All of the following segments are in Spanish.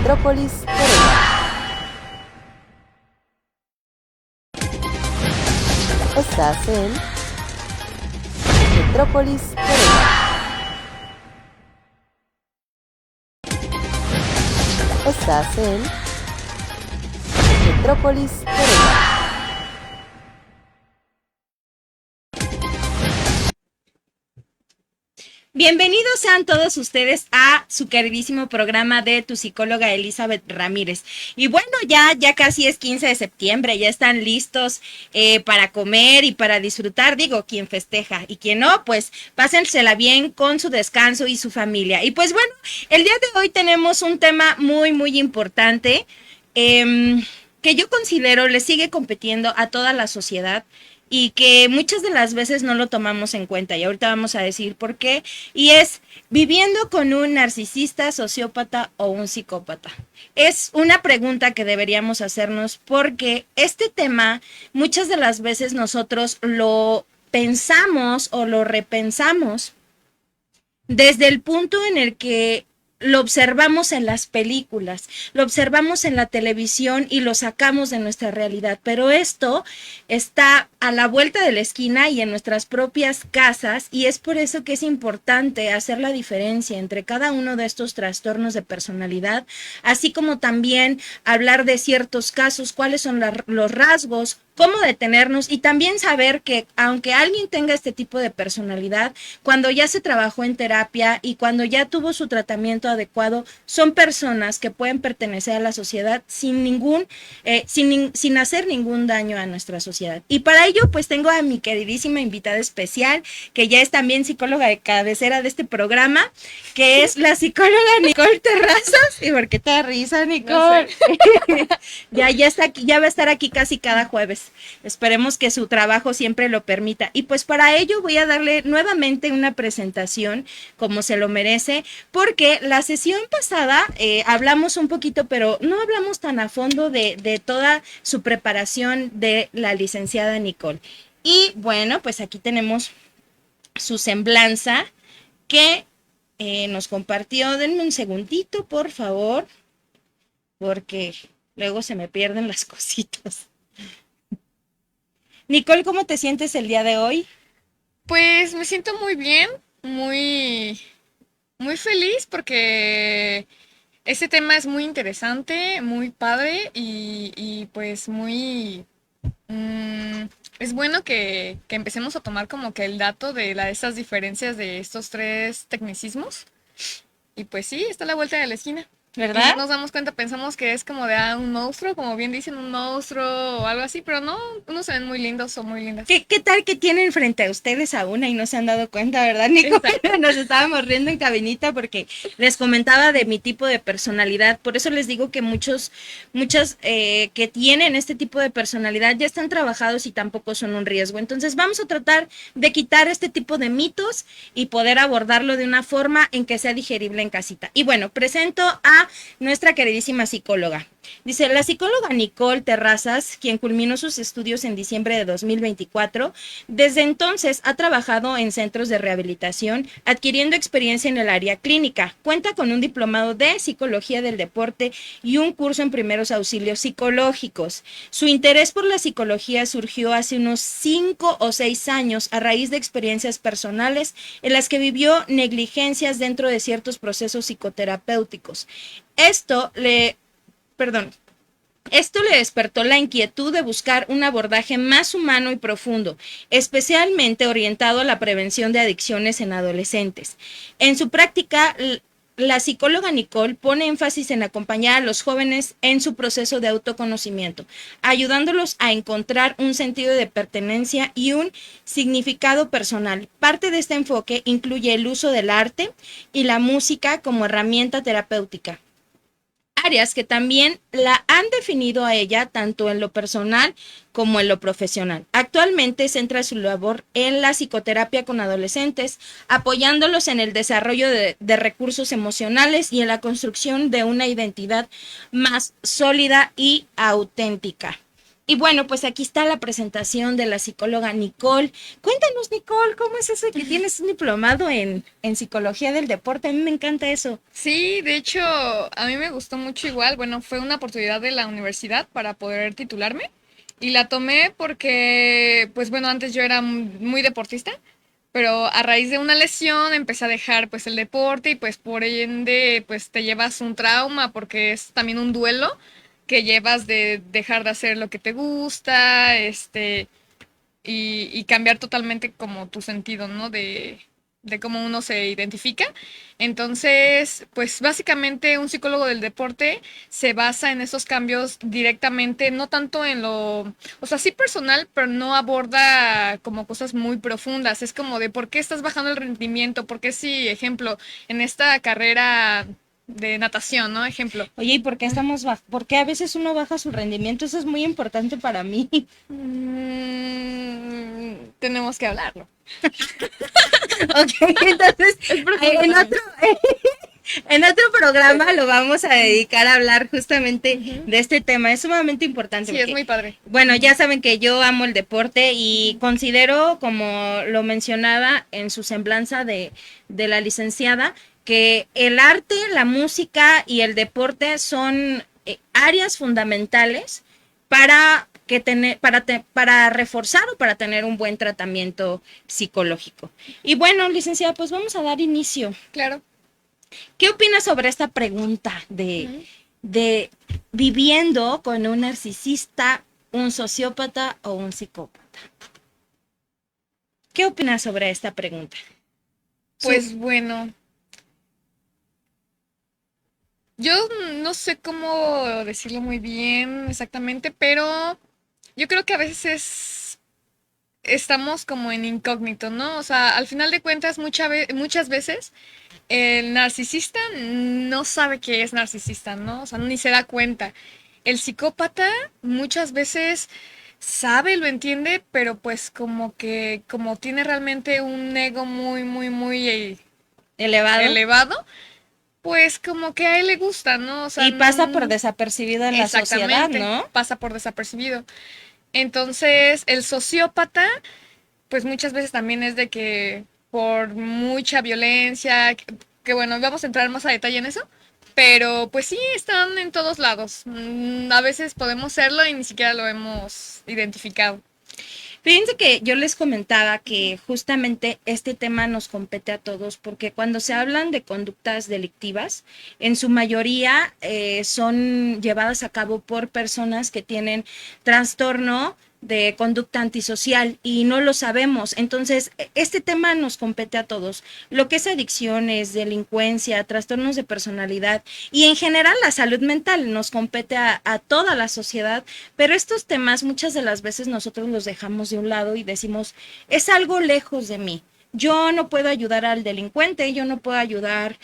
Metrópolis Corea. Estás en Metrópolis Corea. Estás en Metrópolis Corea. Bienvenidos sean todos ustedes a su queridísimo programa de tu psicóloga Elizabeth Ramírez. Y bueno, ya casi es 15 de septiembre, ya están listos para comer y para disfrutar, digo, quien festeja y quien no, pues pásensela bien con su descanso y su familia. Y pues bueno, el día de hoy tenemos un tema muy importante que yo considero le sigue competiendo a toda la sociedad y que muchas de las veces no lo tomamos en cuenta, y ahorita vamos a decir por qué, y es viviendo con un narcisista, sociópata o un psicópata. Es una pregunta que deberíamos hacernos porque este tema muchas de las veces nosotros lo pensamos o lo repensamos desde el punto en el que lo observamos en las películas, lo observamos en la televisión y lo sacamos de nuestra realidad, pero esto está a la vuelta de la esquina y en nuestras propias casas, y es por eso que es importante hacer la diferencia entre cada uno de estos trastornos de personalidad, así como también hablar de ciertos casos, cuáles son los rasgos, cómo detenernos y también saber que aunque alguien tenga este tipo de personalidad, cuando ya se trabajó en terapia y cuando ya tuvo su tratamiento adecuado, son personas que pueden pertenecer a la sociedad sin hacer ningún daño a nuestra sociedad. Y para ello, pues tengo a mi queridísima invitada especial, que ya es también psicóloga de cabecera de este programa, que es la psicóloga Nicole Terrazas. ¿Y por qué te da risa, Nicole? No sé. ya está aquí, ya va a estar aquí casi cada jueves. Esperemos que su trabajo siempre lo permita. Y pues para ello voy a darle nuevamente una presentación como se lo merece, porque la sesión pasada hablamos un poquito, pero no hablamos tan a fondo de toda su preparación de la licenciada Nicole. Y bueno, pues aquí tenemos su semblanza que nos compartió. Denme un segundito, por favor, porque luego se me pierden las cositas. Nicole, ¿cómo te sientes el día de hoy? Pues me siento muy bien, muy feliz porque este tema es muy interesante, muy padre y pues es bueno que empecemos a tomar como que el dato de estas diferencias de estos tres tecnicismos. Y pues sí, está a la vuelta de la esquina. Y no ¿Verdad? nos damos cuenta, pensamos que es como de un monstruo, como bien dicen, un monstruo o algo así, pero no, unos se ven muy lindos o muy lindas. ¿Qué tal que tienen frente a ustedes a una y no se han dado cuenta, verdad, Nicole? Exacto. Nos estábamos riendo en cabinita porque les comentaba de mi tipo de personalidad. Por eso les digo que muchas que tienen este tipo de personalidad ya están trabajados y tampoco son un riesgo. Entonces vamos a tratar de quitar este tipo de mitos y poder abordarlo de una forma en que sea digerible en casita. Y bueno, presento a nuestra queridísima psicóloga. Dice, la psicóloga Nicole Terrazas, quien culminó sus estudios en diciembre de 2024, desde entonces ha trabajado en centros de rehabilitación, adquiriendo experiencia en el área clínica. Cuenta con un diplomado de psicología del deporte y un curso en primeros auxilios psicológicos. Su interés por la psicología surgió hace unos 5 o 6 años a raíz de experiencias personales en las que vivió negligencias dentro de ciertos procesos psicoterapéuticos. Esto le despertó la inquietud de buscar un abordaje más humano y profundo, especialmente orientado a la prevención de adicciones en adolescentes. En su práctica, la psicóloga Nicole pone énfasis en acompañar a los jóvenes en su proceso de autoconocimiento, ayudándolos a encontrar un sentido de pertenencia y un significado personal. Parte de este enfoque incluye el uso del arte y la música como herramienta terapéutica, áreas que también la han definido a ella tanto en lo personal como en lo profesional. Actualmente centra su labor en la psicoterapia con adolescentes, apoyándolos en el desarrollo de recursos emocionales y en la construcción de una identidad más sólida y auténtica. Y bueno, pues aquí está la presentación de la psicóloga Nicole. Cuéntanos, Nicole, ¿cómo es eso de que tienes un diplomado en psicología del deporte? A mí me encanta eso. Sí, de hecho, a mí me gustó mucho igual. Bueno, fue una oportunidad de la universidad para poder titularme y la tomé porque, pues bueno, antes yo era muy deportista, pero a raíz de una lesión empecé a dejar pues el deporte y pues por ende pues te llevas un trauma porque es también un duelo que llevas de dejar de hacer lo que te gusta, y cambiar totalmente como tu sentido, ¿no? De cómo uno se identifica. Entonces, pues básicamente un psicólogo del deporte se basa en esos cambios directamente, no tanto en lo, o sea, sí personal, pero no aborda como cosas muy profundas. Es como de por qué estás bajando el rendimiento, por qué si, ejemplo, en esta carrera de natación, ¿no? Ejemplo. Oye, ¿y por qué por qué a veces uno baja su rendimiento? Eso es muy importante para mí. Tenemos que hablarlo. Ok, entonces, Es profundo en también. otro, en otro programa lo vamos a dedicar a hablar justamente de este tema. Es sumamente importante Sí, es porque, muy padre. bueno, ya saben que yo amo el deporte y considero, como lo mencionaba en su semblanza de la licenciada, que el arte, la música y el deporte son áreas fundamentales para para reforzar o para tener un buen tratamiento psicológico. Y bueno, licenciada, pues vamos a dar inicio. Claro. ¿Qué opinas sobre esta pregunta de viviendo con un narcisista, un sociópata o un psicópata? ¿Qué opinas sobre esta pregunta? Pues bueno, yo no sé cómo decirlo muy bien exactamente, pero yo creo que a veces estamos como en incógnito, ¿no? O sea, al final de cuentas, muchas veces el narcisista no sabe que es narcisista, ¿no? O sea, ni se da cuenta. El psicópata muchas veces sabe, lo entiende, pero pues como que, como tiene realmente un ego muy Elevado. elevado, pues como que a él le gusta, ¿no? O sea, Y pasa por desapercibido en la sociedad, exactamente, ¿no? pasa por desapercibido. Entonces, el sociópata, pues muchas veces también es de que por mucha violencia, que bueno, vamos a entrar más a detalle en eso, pero pues sí, están en todos lados. A veces podemos serlo y ni siquiera lo hemos identificado. Fíjense que yo les comentaba que justamente este tema nos compete a todos porque cuando se hablan de conductas delictivas, en su mayoría son llevadas a cabo por personas que tienen trastorno de conducta antisocial y no lo sabemos. Entonces, este tema nos compete a todos. Lo que es adicciones, delincuencia, trastornos de personalidad y en general la salud mental nos compete a toda la sociedad, pero estos temas muchas de las veces nosotros los dejamos de un lado y decimos, es algo lejos de mí. Yo no puedo ayudar al delincuente, yo no puedo ayudar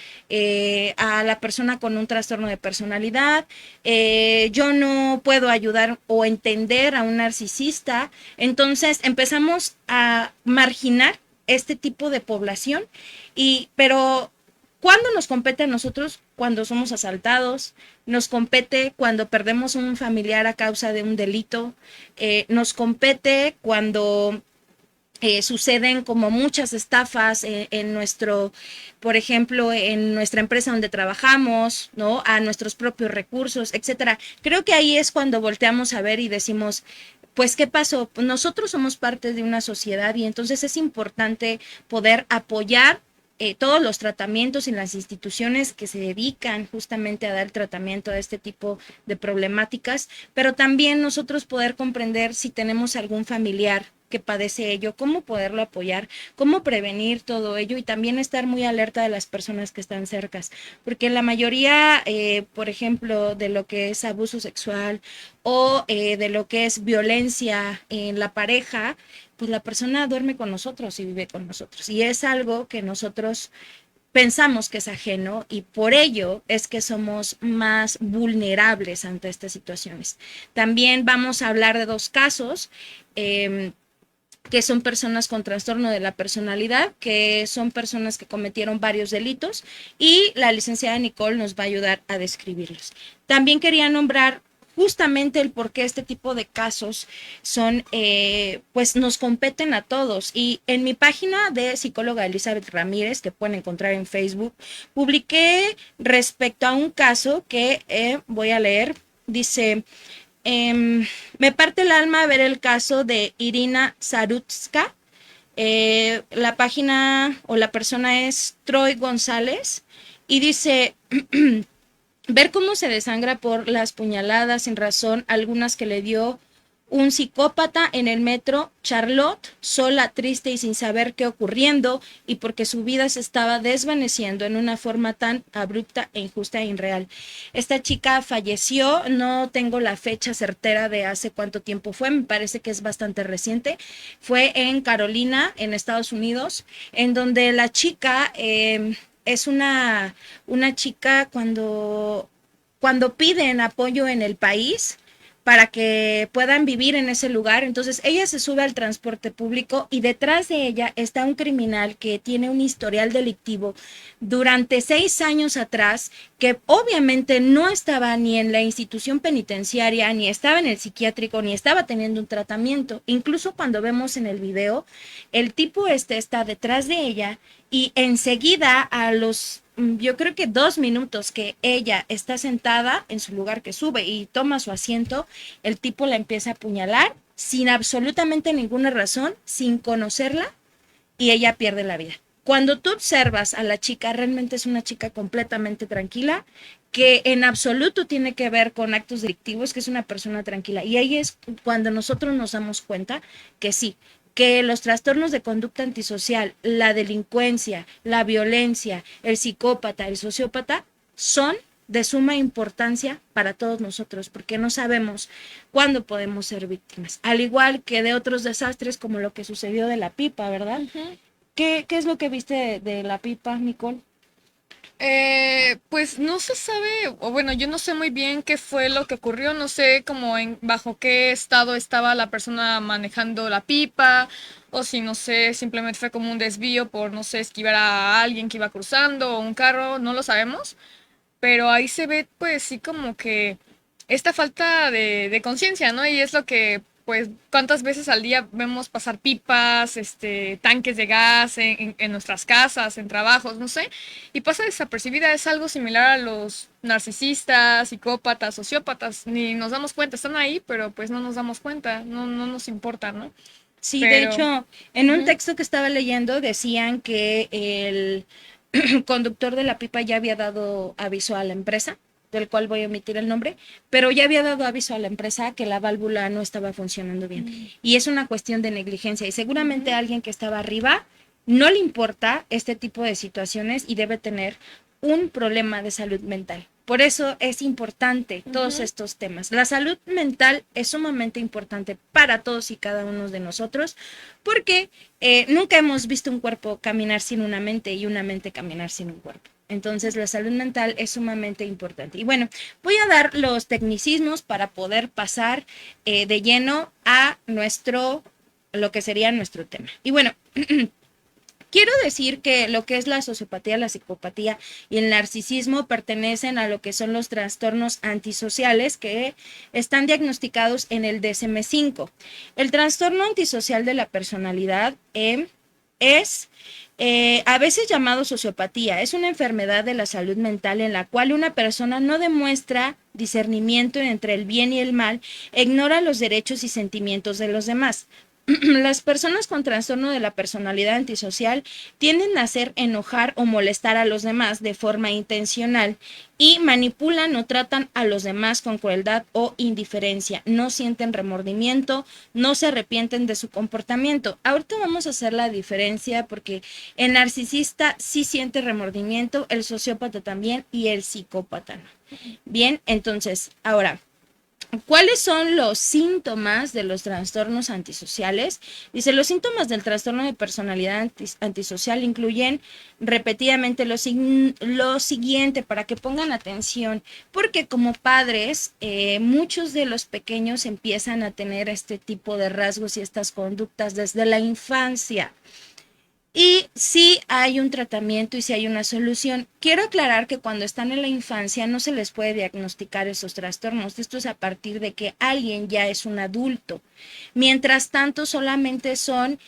a la persona con un trastorno de personalidad, yo no puedo ayudar o entender a un narcisista. Entonces empezamos a marginar este tipo de población, pero ¿cuándo nos compete a nosotros? Cuando somos asaltados, nos compete cuando perdemos un familiar a causa de un delito, nos compete cuando suceden como muchas estafas en nuestro, por ejemplo, en nuestra empresa donde trabajamos, ¿no? A nuestros propios recursos, etcétera. Creo que ahí es cuando volteamos a ver y decimos, pues, ¿qué pasó? Pues nosotros somos parte de una sociedad y entonces es importante poder apoyar todos los tratamientos y las instituciones que se dedican justamente a dar tratamiento a este tipo de problemáticas, pero también nosotros poder comprender si tenemos algún familiar que padece ello, cómo poderlo apoyar, cómo prevenir todo ello y también estar muy alerta de las personas que están cercas, porque la mayoría, por ejemplo, de lo que es abuso sexual o de lo que es violencia en la pareja, pues la persona duerme con nosotros y vive con nosotros. Y es algo que nosotros pensamos que es ajeno y por ello es que somos más vulnerables ante estas situaciones. También vamos a hablar de dos casos. Que son personas con trastorno de la personalidad, que son personas que cometieron varios delitos y la licenciada Nicole nos va a ayudar a describirlos. También quería nombrar justamente el por qué este tipo de casos son, pues nos competen a todos. Y en mi página de psicóloga Elizabeth Ramírez, que pueden encontrar en Facebook, publiqué respecto a un caso que voy a leer. Dice, me parte el alma ver el caso de Irina Zarutska. La página o la persona es Troy González y dice, ver cómo se desangra por las puñaladas sin razón, algunas que le dio un psicópata en el metro, Charlotte, sola, triste y sin saber qué ocurriendo, y porque su vida se estaba desvaneciendo en una forma tan abrupta e injusta e irreal. Esta chica falleció, no tengo la fecha certera de hace cuánto tiempo fue, me parece que es bastante reciente. Fue en Carolina, en Estados Unidos, en donde la chica es una chica cuando piden apoyo en el país para que puedan vivir en ese lugar. Entonces ella se sube al transporte público y detrás de ella está un criminal que tiene un historial delictivo durante 6 años atrás, que obviamente no estaba ni en la institución penitenciaria, ni estaba en el psiquiátrico, ni estaba teniendo un tratamiento. Incluso cuando vemos en el video, el tipo está detrás de ella y enseguida a los yo creo que 2 minutos que ella está sentada en su lugar, que sube y toma su asiento, el tipo la empieza a apuñalar sin absolutamente ninguna razón, sin conocerla, y ella pierde la vida. Cuando tú observas a la chica, realmente es una chica completamente tranquila, que en absoluto tiene que ver con actos delictivos, que es una persona tranquila. Y ahí es cuando nosotros nos damos cuenta que sí, que los trastornos de conducta antisocial, la delincuencia, la violencia, el psicópata, el sociópata, son de suma importancia para todos nosotros, porque no sabemos cuándo podemos ser víctimas. Al igual que de otros desastres como lo que sucedió de la pipa, ¿verdad? Ujú. ¿Qué es lo que viste de la pipa, Nicole? Pues no se sabe, o bueno, yo no sé muy bien qué fue lo que ocurrió, no sé cómo bajo qué estado estaba la persona manejando la pipa, o si no sé, simplemente fue como un desvío por, no sé, esquivar a alguien que iba cruzando o un carro, no lo sabemos, pero ahí se ve pues sí como que esta falta de conciencia, ¿no? Y es lo que pues cuántas veces al día vemos pasar pipas, tanques de gas en nuestras casas, en trabajos, no sé, y pasa desapercibida, es algo similar a los narcisistas, psicópatas, sociópatas, ni nos damos cuenta, están ahí, pero pues no nos damos cuenta, no nos importa, ¿no? Sí, de Pero, hecho, en un ujú, texto que estaba leyendo decían que el conductor de la pipa ya había dado aviso a la empresa, del cual voy a omitir el nombre, pero ya había dado aviso a la empresa que la válvula no estaba funcionando bien. Y es una cuestión de negligencia. Y seguramente a ujú, alguien que estaba arriba no le importa este tipo de situaciones y debe tener un problema de salud mental. Por eso es importante todos ujú. estos temas. La salud mental es sumamente importante para todos y cada uno de nosotros porque nunca hemos visto un cuerpo caminar sin una mente y una mente caminar sin un cuerpo. Entonces la salud mental es sumamente importante. Y bueno, voy a dar los tecnicismos para poder pasar de lleno a lo que sería nuestro tema. Y bueno, quiero decir que lo que es la sociopatía, la psicopatía y el narcisismo pertenecen a lo que son los trastornos antisociales que están diagnosticados en el DSM-5. El trastorno antisocial de la personalidad es a veces llamado sociopatía. Es una enfermedad de la salud mental en la cual una persona no demuestra discernimiento entre el bien y el mal, e ignora los derechos y sentimientos de los demás. Las personas con trastorno de la personalidad antisocial tienden a hacer enojar o molestar a los demás de forma intencional y manipulan o tratan a los demás con crueldad o indiferencia. No sienten remordimiento, no se arrepienten de su comportamiento. Ahorita vamos a hacer la diferencia porque el narcisista sí siente remordimiento, el sociópata también y el psicópata no. Bien, entonces, ahora, ¿cuáles son los síntomas de los trastornos antisociales? Dice, los síntomas del trastorno de personalidad antisocial incluyen repetidamente lo siguiente, para que pongan atención, porque como padres, muchos de los pequeños empiezan a tener este tipo de rasgos y estas conductas desde la infancia. Y sí hay un tratamiento y sí hay una solución. Quiero aclarar que cuando están en la infancia no se les puede diagnosticar esos trastornos. Esto es a partir de que alguien ya es un adulto. Mientras tanto, solamente son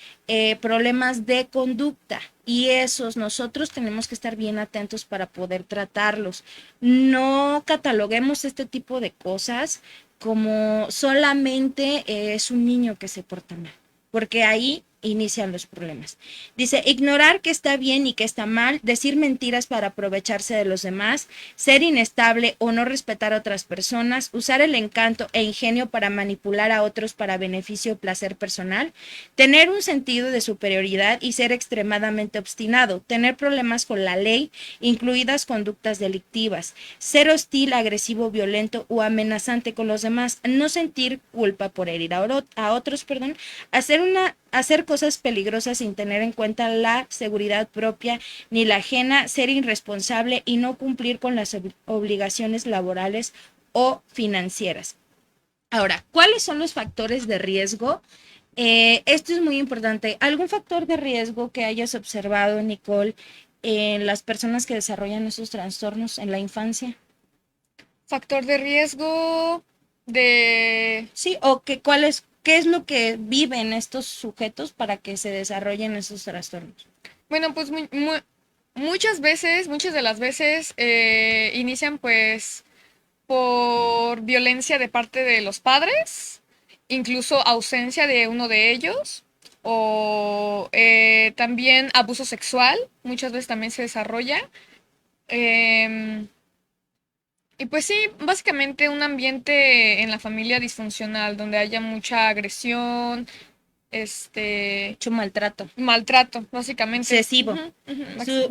problemas de conducta y esos nosotros tenemos que estar bien atentos para poder tratarlos. No cataloguemos este tipo de cosas como solamente es un niño que se porta mal, porque ahí inician los problemas. Dice, ignorar que está bien y que está mal, decir mentiras para aprovecharse de los demás, ser inestable o no respetar a otras personas, usar el encanto e ingenio para manipular a otros para beneficio o placer personal, tener un sentido de superioridad y ser extremadamente obstinado, tener problemas con la ley, incluidas conductas delictivas, ser hostil, agresivo, violento o amenazante con los demás, no sentir culpa por herir a otros, hacer cosas peligrosas sin tener en cuenta la seguridad propia ni la ajena, ser irresponsable y no cumplir con las obligaciones laborales o financieras. Ahora, ¿cuáles son los factores de riesgo? Esto es muy importante. ¿Algún factor de riesgo que hayas observado, Nicole, en las personas que desarrollan esos trastornos en la infancia? Factor de riesgo de... Sí, o que qué es lo que viven estos sujetos para que se desarrollen esos trastornos. Bueno, pues muchas de las veces inician pues por violencia de parte de los padres, incluso ausencia de uno de ellos, o también abuso sexual, muchas veces también se desarrolla. Em, y pues sí, básicamente un ambiente en la familia disfuncional, donde haya mucha agresión, Mucho maltrato maltrato, básicamente. excesivo, Ujú,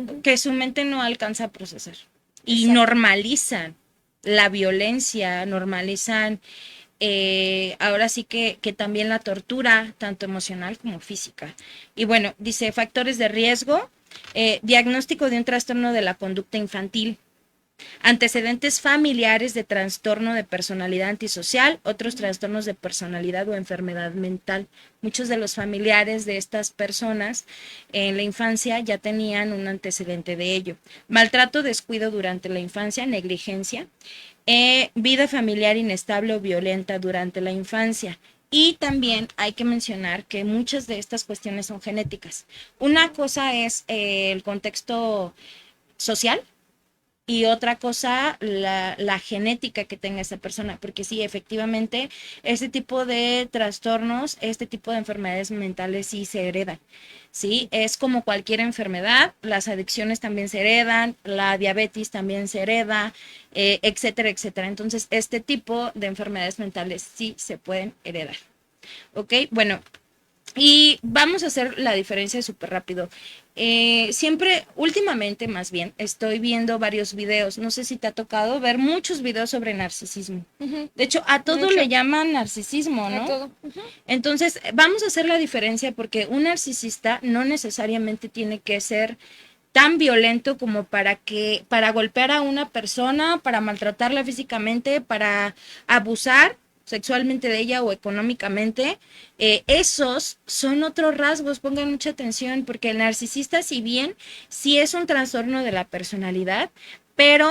ujú, que su mente no alcanza a procesar. Y exacto. normalizan la violencia, normalizan ahora sí que también la tortura, tanto emocional como física. Y bueno, dice factores de riesgo, diagnóstico de un trastorno de la conducta infantil, antecedentes familiares de trastorno de personalidad antisocial, otros trastornos de personalidad o enfermedad mental. Muchos de los familiares de estas personas en la infancia ya tenían un antecedente de ello. Maltrato, descuido durante la infancia, negligencia, vida familiar inestable o violenta durante la infancia. Y también hay que mencionar que muchas de estas cuestiones son genéticas. Una cosa es el contexto social, y otra cosa, la genética que tenga esa persona, porque sí, efectivamente, este tipo de trastornos, este tipo de enfermedades mentales sí se heredan, ¿sí? Es como cualquier enfermedad, las adicciones también se heredan, la diabetes también se hereda, etcétera, etcétera. Entonces, este tipo de enfermedades mentales sí se pueden heredar, ¿ok? Bueno, y vamos a hacer la diferencia súper rápido. Siempre, últimamente más bien, estoy viendo varios videos. No sé si te ha tocado ver muchos videos sobre narcisismo. Ujú, De hecho, a todo mucho, le llaman narcisismo, a ¿no? todo. Ujú. Entonces, vamos a hacer la diferencia porque un narcisista no necesariamente tiene que ser tan violento como para golpear a una persona, para maltratarla físicamente, para abusar sexualmente de ella o económicamente. Esos son otros rasgos, pongan mucha atención, porque el narcisista, si bien sí es un trastorno de la personalidad, pero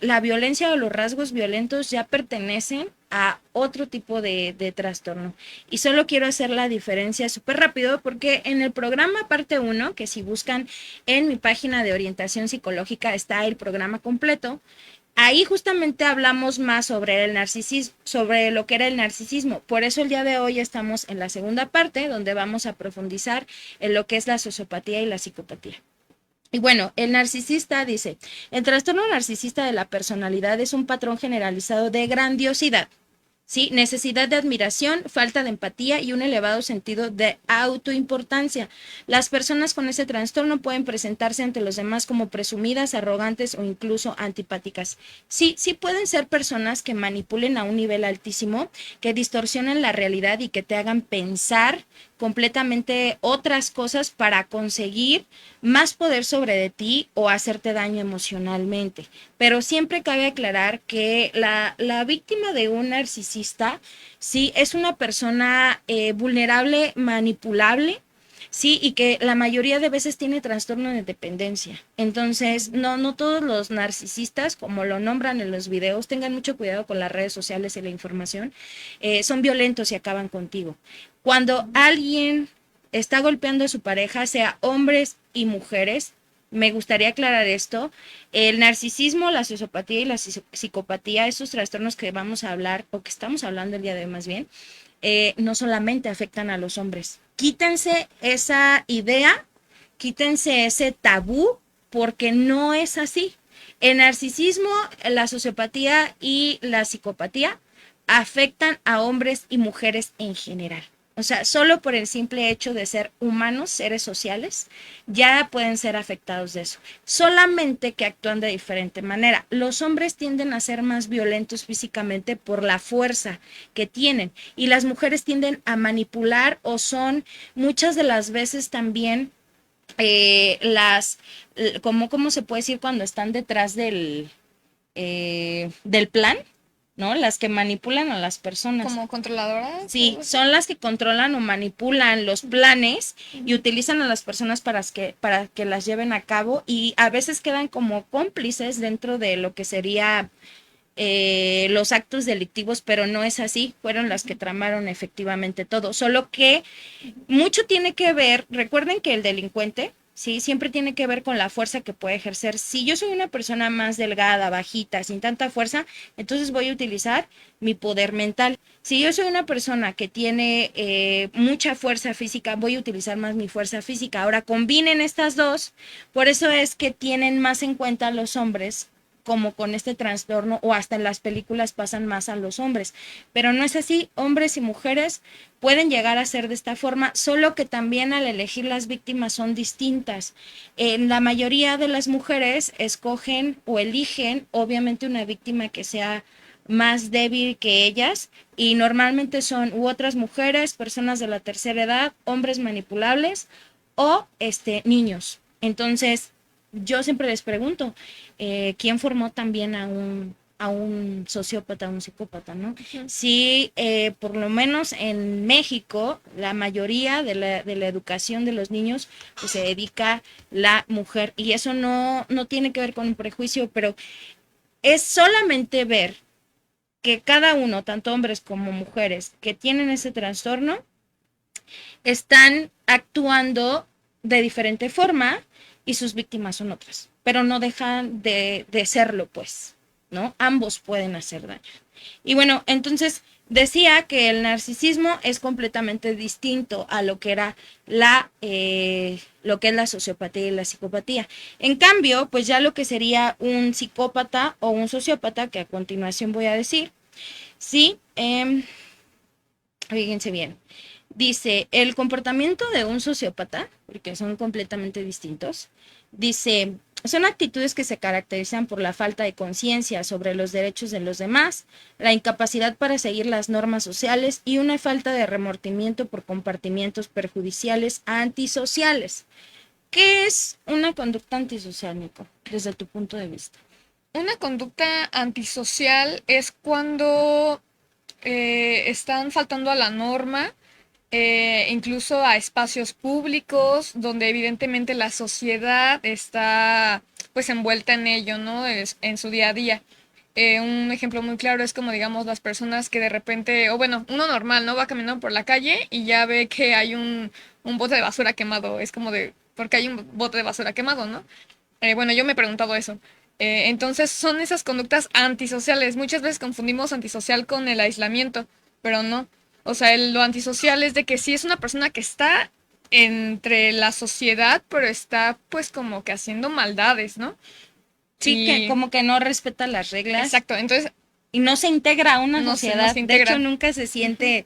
la violencia o los rasgos violentos ya pertenecen a otro tipo de trastorno. Y solo quiero hacer la diferencia súper rápido porque en el programa parte uno, que si buscan en mi página de orientación psicológica está el programa completo, ahí justamente hablamos más sobre el narcisismo, sobre lo que era el narcisismo. Por eso el día de hoy estamos en la segunda parte, donde vamos a profundizar en lo que es la sociopatía y la psicopatía. Y bueno, el narcisista dice, el trastorno narcisista de la personalidad es un patrón generalizado de grandiosidad, ¿sí? Necesidad de admiración, falta de empatía y un elevado sentido de autoimportancia. Las personas con ese trastorno pueden presentarse ante los demás como presumidas, arrogantes o incluso antipáticas. Sí, sí pueden ser personas que manipulen a un nivel altísimo, que distorsionen la realidad y que te hagan pensar completamente otras cosas para conseguir más poder sobre de ti o hacerte daño emocionalmente. Pero siempre cabe aclarar que la víctima de un narcisista, sí, es una persona vulnerable, manipulable, Sí, y que la mayoría de veces tiene trastorno de dependencia. Entonces, no todos los narcisistas, como lo nombran en los videos, tengan mucho cuidado con las redes sociales y la información, son violentos y acaban contigo. Cuando alguien está golpeando a su pareja, sea hombres y mujeres, me gustaría aclarar esto, el narcisismo, la sociopatía y la psicopatía, esos trastornos que vamos a hablar, o que estamos hablando el día de hoy más bien, no solamente afectan a los hombres. Quítense esa idea, quítense ese tabú, porque no es así. El narcisismo, la sociopatía y la psicopatía afectan a hombres y mujeres en general. O sea, solo por el simple hecho de ser humanos, seres sociales, ya pueden ser afectados de eso. Solamente que actúan de diferente manera. Los hombres tienden a ser más violentos físicamente por la fuerza que tienen y las mujeres tienden a manipular o son muchas de las veces también ¿cómo se puede decir cuando están detrás del plan? ¿No? Las que manipulan a las personas. ¿Como controladoras? Sí, son las que controlan o manipulan los planes y utilizan a las personas para que las lleven a cabo y a veces quedan como cómplices dentro de lo que sería los actos delictivos, pero no es así, fueron las que tramaron efectivamente todo, solo que mucho tiene que ver, recuerden que el delincuente, sí, siempre tiene que ver con la fuerza que puede ejercer. Si yo soy una persona más delgada, bajita, sin tanta fuerza, entonces voy a utilizar mi poder mental. Si yo soy una persona que tiene mucha fuerza física, voy a utilizar más mi fuerza física. Ahora combinen estas dos, por eso es que tienen más en cuenta los hombres como con este trastorno, o hasta en las películas pasan más a los hombres, pero no es así, hombres y mujeres pueden llegar a ser de esta forma, solo que también al elegir las víctimas son distintas. En la mayoría de las mujeres escogen o eligen obviamente una víctima que sea más débil que ellas y normalmente son u otras mujeres, personas de la tercera edad, hombres manipulables o niños. Entonces, yo siempre les pregunto, ¿quién formó también a un sociópata, a un psicópata, ¿no? Uh-huh. Sí, por lo menos en México, la mayoría de la educación de los niños pues, se dedica la mujer y eso no tiene que ver con un prejuicio, pero es solamente ver que cada uno, tanto hombres como mujeres, que tienen ese trastorno, están actuando de diferente forma y sus víctimas son otras, pero no dejan de serlo, pues, ¿no? Ambos pueden hacer daño. Y bueno, entonces decía que el narcisismo es completamente distinto a lo que era lo que es la sociopatía y la psicopatía. En cambio, pues ya lo que sería un psicópata o un sociópata, que a continuación voy a decir, sí, fíjense bien. Dice, el comportamiento de un sociópata, porque son completamente distintos, dice, son actitudes que se caracterizan por la falta de conciencia sobre los derechos de los demás, la incapacidad para seguir las normas sociales y una falta de remordimiento por comportamientos perjudiciales antisociales. ¿Qué es una conducta antisocial, Nico, desde tu punto de vista? Una conducta antisocial es cuando están faltando a la norma, incluso a espacios públicos donde evidentemente la sociedad está pues envuelta en ello, ¿no? En su día a día. Un ejemplo muy claro es como digamos las personas que de repente, o bueno, uno normal, ¿no? Va caminando por la calle y ya ve que hay un bote de basura quemado. Es como de, ¿por qué hay un bote de basura quemado, no? Bueno, yo me he preguntado eso. Entonces son esas conductas antisociales. Muchas veces confundimos antisocial con el aislamiento, pero no. O sea, lo antisocial es de que sí es una persona que está entre la sociedad, pero está pues como que haciendo maldades, ¿no? Sí, que como que no respeta las reglas. Exacto, entonces... Y no se integra a una sociedad. No se integra. De hecho, nunca se siente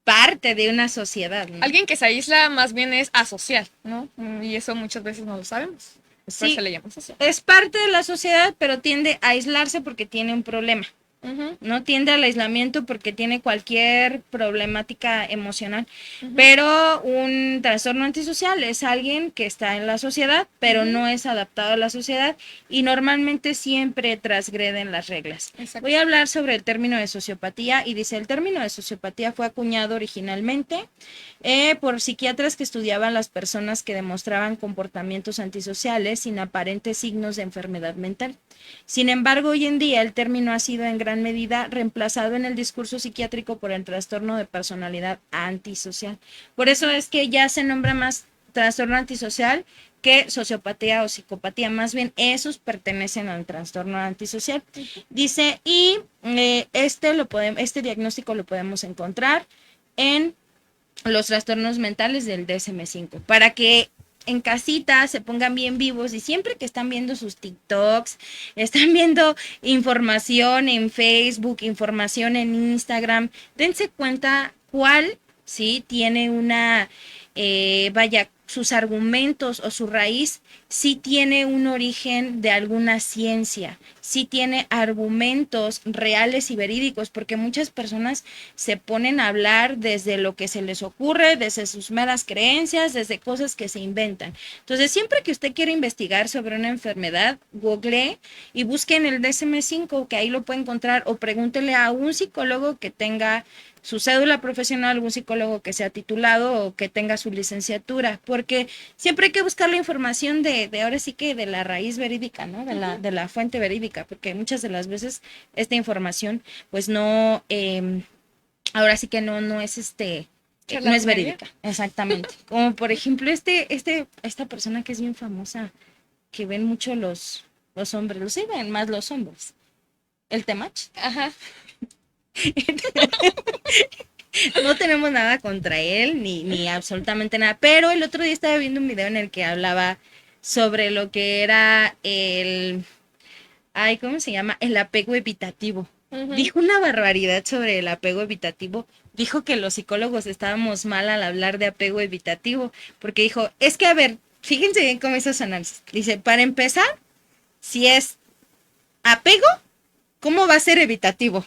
parte de una sociedad, ¿no? Alguien que se aísla más bien es asocial, ¿no? Y eso muchas veces no lo sabemos. Sí, se le llama social. Es parte de la sociedad, pero tiende a aislarse porque tiene un problema. Ujú, no tiende al aislamiento porque tiene cualquier problemática emocional, ujú, pero un trastorno antisocial es alguien que está en la sociedad, pero ujú. no es adaptado a la sociedad y normalmente siempre transgreden las reglas. Voy Exacto. a hablar sobre el término de sociopatía y dice, el término de sociopatía fue acuñado originalmente por psiquiatras que estudiaban las personas que demostraban comportamientos antisociales sin aparentes signos de enfermedad mental. Sin embargo, hoy en día el término ha sido en gran medida reemplazado en el discurso psiquiátrico por el trastorno de personalidad antisocial. Por eso es que ya se nombra más trastorno antisocial que sociopatía o psicopatía. Más bien, esos pertenecen al trastorno antisocial. Dice, y este diagnóstico lo podemos encontrar en los trastornos mentales del DSM-5, para que en casita se pongan bien vivos y siempre que están viendo sus TikToks, están viendo información en Facebook, información en Instagram, dense cuenta cuál, sí, tiene una, vaya, sus argumentos o su raíz, sí tiene un origen de alguna ciencia, sí tiene argumentos reales y verídicos, porque muchas personas se ponen a hablar desde lo que se les ocurre, desde sus meras creencias, desde cosas que se inventan. Entonces, siempre que usted quiera investigar sobre una enfermedad, google y busque en el DSM-5, que ahí lo puede encontrar, o pregúntele a un psicólogo que tenga su cédula profesional, algún psicólogo que sea titulado o que tenga su licenciatura, porque siempre hay que buscar la información de ahora sí que de la raíz verídica, ¿no? De la fuente verídica, porque muchas de las veces esta información pues no, ahora sí que no es no es Charlatanería. verídica, exactamente. Como por ejemplo esta persona que es bien famosa, que ven mucho los hombres, los sí ven más los hombres. El Temach. Ajá. No tenemos nada contra él, ni absolutamente nada. Pero el otro día estaba viendo un video en el que hablaba sobre lo que era ¿cómo se llama? El apego evitativo. Ujú. Dijo una barbaridad sobre el apego evitativo. Dijo que los psicólogos estábamos mal al hablar de apego evitativo, porque dijo, es que a ver, fíjense bien cómo hizo su análisis. Dice, para empezar, si es apego, ¿cómo va a ser evitativo?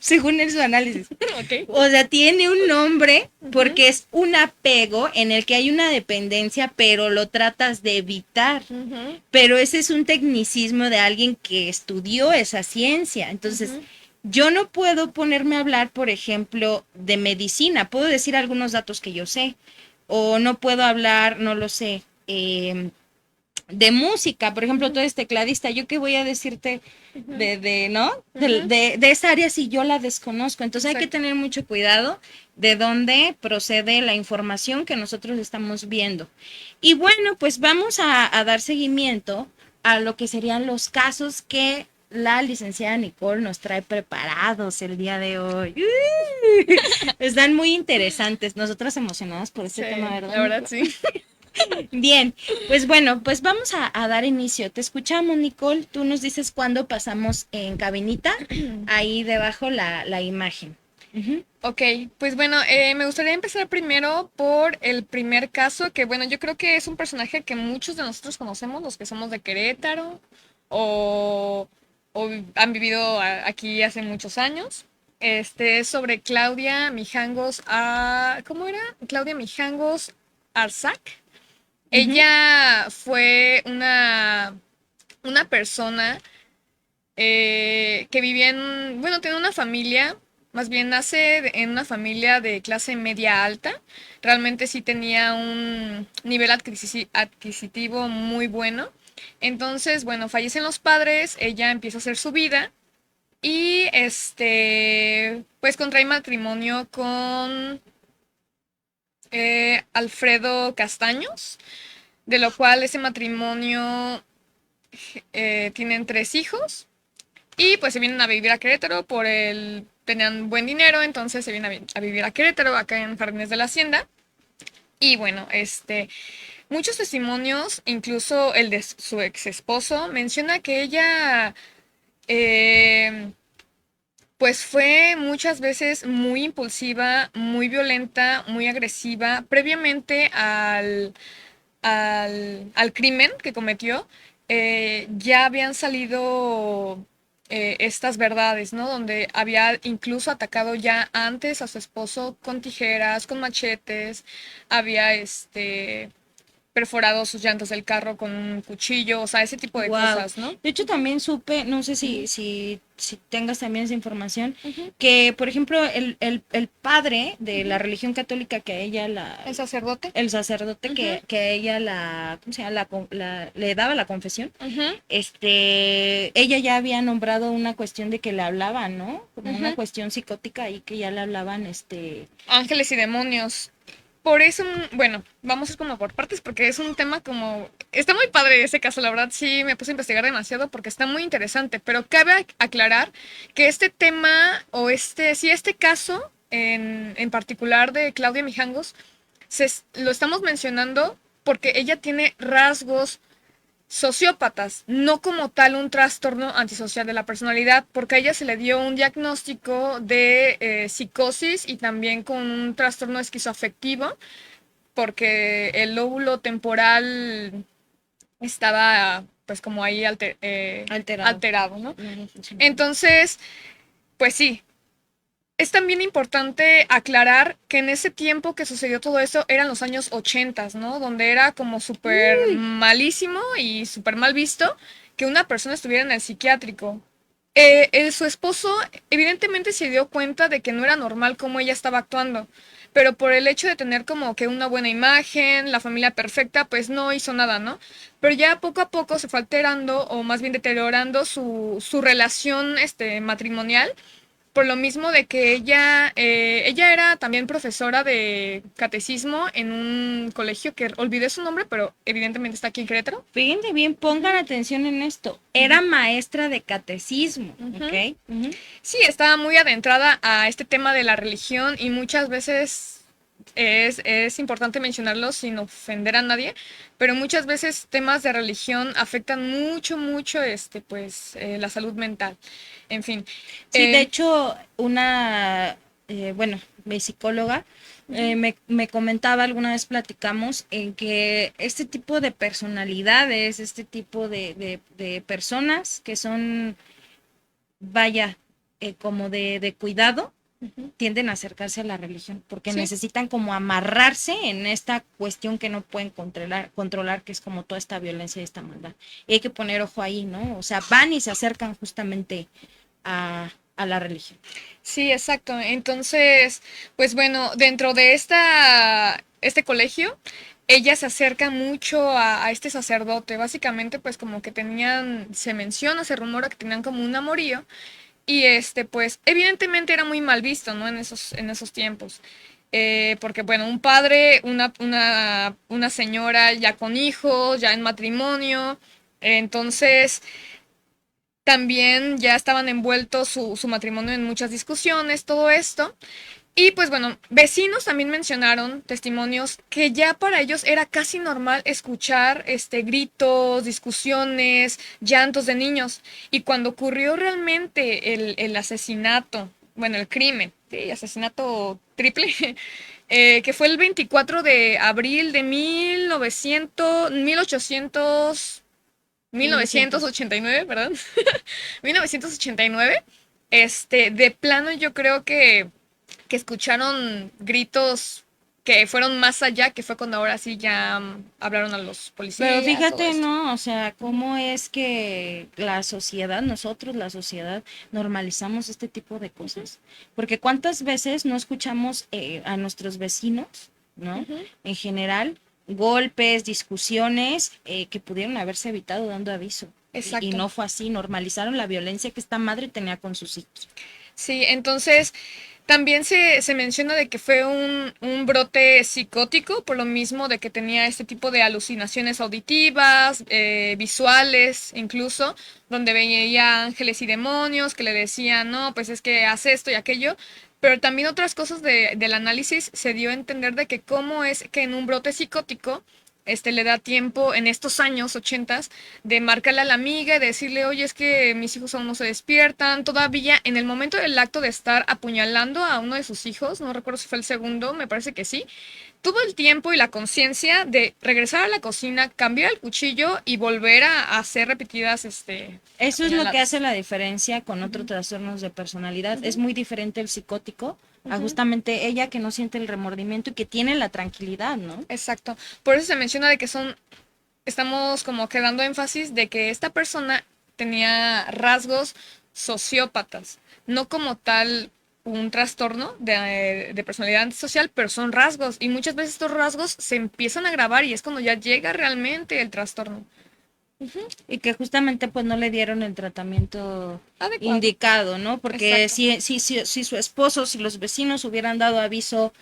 Según su análisis. Ok. O sea, tiene un nombre Ujú, porque es un apego en el que hay una dependencia, pero lo tratas de evitar. ujú, Pero ese es un tecnicismo de alguien que estudió esa ciencia. Entonces, ujú. yo no puedo ponerme a hablar, por ejemplo, de medicina. Puedo decir algunos datos que yo sé. O no puedo hablar, no lo sé, de música. Por ejemplo, tú eres tecladista. ¿Yo qué voy a decirte Ujú, ¿no? ujú. De esa área si yo la desconozco? Entonces hay que Exacto. tener mucho cuidado de dónde procede la información que nosotros estamos viendo. Y bueno, pues vamos a dar seguimiento a lo que serían los casos que la licenciada Nicole nos trae preparados el día de hoy. Están muy interesantes. Nosotras emocionadas por este Sí, tema, ¿verdad, la verdad Nicole? sí. Bien, pues bueno, pues vamos a dar inicio. Te escuchamos, Nicole. Tú nos dices cuándo pasamos en cabinita, ahí debajo la imagen. Ujú. Ok, pues bueno, me gustaría empezar primero por el primer caso, que bueno, yo creo que es un personaje que muchos de nosotros conocemos, los que somos de Querétaro o, han vivido aquí hace muchos años. Este es sobre Claudia Mijangos, ¿cómo era? Claudia Mijangos Arzac. Ujú. Ella fue una persona que vivía bueno, tiene una familia, más bien nace en una familia de clase media alta. Realmente sí tenía un nivel adquisitivo muy bueno. Entonces, bueno, fallecen los padres, ella empieza a hacer su vida y pues contrae matrimonio con Alfredo Castaños, de lo cual ese matrimonio tienen 3 hijos. Y pues se vienen a vivir a Querétaro tenían buen dinero, entonces se vienen a vivir a Querétaro, acá en Jardines de la Hacienda. Y bueno, muchos testimonios, incluso el de su ex esposo, menciona que ella, eh, pues fue muchas veces muy impulsiva, muy violenta, muy agresiva, previamente al crimen que cometió. Ya habían salido estas verdades, ¿no? Donde había incluso atacado ya antes a su esposo con tijeras, con machetes, había perforado sus llantas del carro con un cuchillo, o sea, ese tipo de Wow. cosas, ¿no? De hecho, también supe, no sé Ujú. si tengas también esa información, Ujú. que, por ejemplo, el padre de la religión católica que a ella El sacerdote. el sacerdote Ujú. que a ella ¿cómo se llama? Le daba la confesión, Ujú. ella ya había nombrado una cuestión de que le hablaban, ¿no? Como una Ujú. cuestión psicótica ahí que ya le hablaban, Ángeles y demonios. Por eso, bueno, vamos a ir como por partes porque es un tema como... Está muy padre ese caso, la verdad sí me puse a investigar demasiado porque está muy interesante, pero cabe aclarar que este tema o sí, este caso en particular de Claudia Mijangos, lo estamos mencionando porque ella tiene rasgos sociópatas, no como tal un trastorno antisocial de la personalidad, porque a ella se le dio un diagnóstico de psicosis y también con un trastorno esquizoafectivo, porque el lóbulo temporal estaba pues como ahí alterado. alterado, ¿no? No funcionaba. Entonces, pues sí, es también importante aclarar que en ese tiempo que sucedió todo eso eran los años 80, ¿no? Donde era como súper Uy, malísimo y súper mal visto que una persona estuviera en el psiquiátrico. Su esposo evidentemente se dio cuenta de que no era normal cómo ella estaba actuando, pero por el hecho de tener como que una buena imagen, la familia perfecta, pues no hizo nada, ¿no? Pero ya poco a poco se fue alterando o más bien deteriorando su relación matrimonial por lo mismo de que ella era también profesora de catecismo en un colegio que olvidé su nombre, pero evidentemente está aquí en Querétaro. fíjense bien, pongan atención en esto. Era maestra de catecismo, Ujú. ¿ok? Ujú. Sí, estaba muy adentrada a este tema de la religión y muchas veces es importante mencionarlo sin ofender a nadie, pero muchas veces temas de religión afectan mucho, mucho, la salud mental. En fin. Sí, de eh, hecho, bueno, mi psicóloga Ujú. me comentaba, alguna vez platicamos, en que este tipo de personalidades, este tipo de personas que son, vaya, como de cuidado, Ujú. tienden a acercarse a la religión, porque Sí. necesitan como amarrarse en esta cuestión que no pueden controlar, que es como toda esta violencia y esta maldad. Y hay que poner ojo ahí, ¿no? O sea, van y se acercan justamente a la religión. Sí, exacto. Entonces, pues bueno, dentro de este colegio, ella se acerca mucho a este sacerdote. Básicamente, pues como que se menciona, se rumora que tenían como un amorío. Y pues, evidentemente era muy mal visto, ¿no? En esos tiempos. Porque, bueno, un padre, una señora ya con hijos, ya en matrimonio. Entonces, también ya estaban envueltos su matrimonio en muchas discusiones, todo esto. Y pues bueno, vecinos también mencionaron testimonios que ya para ellos era casi normal escuchar gritos, discusiones, llantos de niños. Y cuando ocurrió realmente el asesinato, bueno, el crimen, sí, asesinato triple, que fue el 24 de abril de 1900. 1989, perdón, 1989, de plano yo creo que escucharon gritos que fueron más allá, que fue cuando ahora sí ya hablaron a los Pero policías, todo fíjate, esto. ¿no? O sea, Ujú. cómo es que la sociedad, nosotros, la sociedad, normalizamos este tipo de cosas. Porque cuántas veces no escuchamos a nuestros vecinos, ¿no? Ujú. En general, golpes, discusiones que pudieron haberse evitado dando aviso. Y Exacto. no fue así, normalizaron la violencia que esta madre tenía con sus hijos. Sí, entonces también se menciona de que fue un brote psicótico, por lo mismo de que tenía este tipo de alucinaciones auditivas, visuales, incluso, donde veía ángeles y demonios que le decían, no, pues es que haz esto y aquello. Pero también otras cosas del análisis se dio a entender de que cómo es que en un brote psicótico le da tiempo en estos años 80 de marcarle a la amiga y decirle, oye, es que mis hijos aún no se despiertan. Todavía en el momento del acto de estar apuñalando a uno de sus hijos, no recuerdo si fue el segundo, me parece que sí, tuvo el tiempo y la conciencia de regresar a la cocina, cambiar el cuchillo y volver a hacer repetidas, Eso es lo que apuñaladas. hace la diferencia con otros trastornos de personalidad. Es muy diferente el psicótico a justamente ella que no siente el remordimiento y que tiene la tranquilidad, ¿no? Exacto. Por eso se menciona de que estamos como que dando énfasis de que esta persona tenía rasgos sociópatas, no como tal un trastorno de personalidad antisocial, pero son rasgos y muchas veces estos rasgos se empiezan a agravar y es cuando ya llega realmente el trastorno. Y que justamente pues no le dieron el tratamiento Adecuado. indicado, ¿no? Porque Exacto. si su esposo, si los vecinos hubieran dado aviso,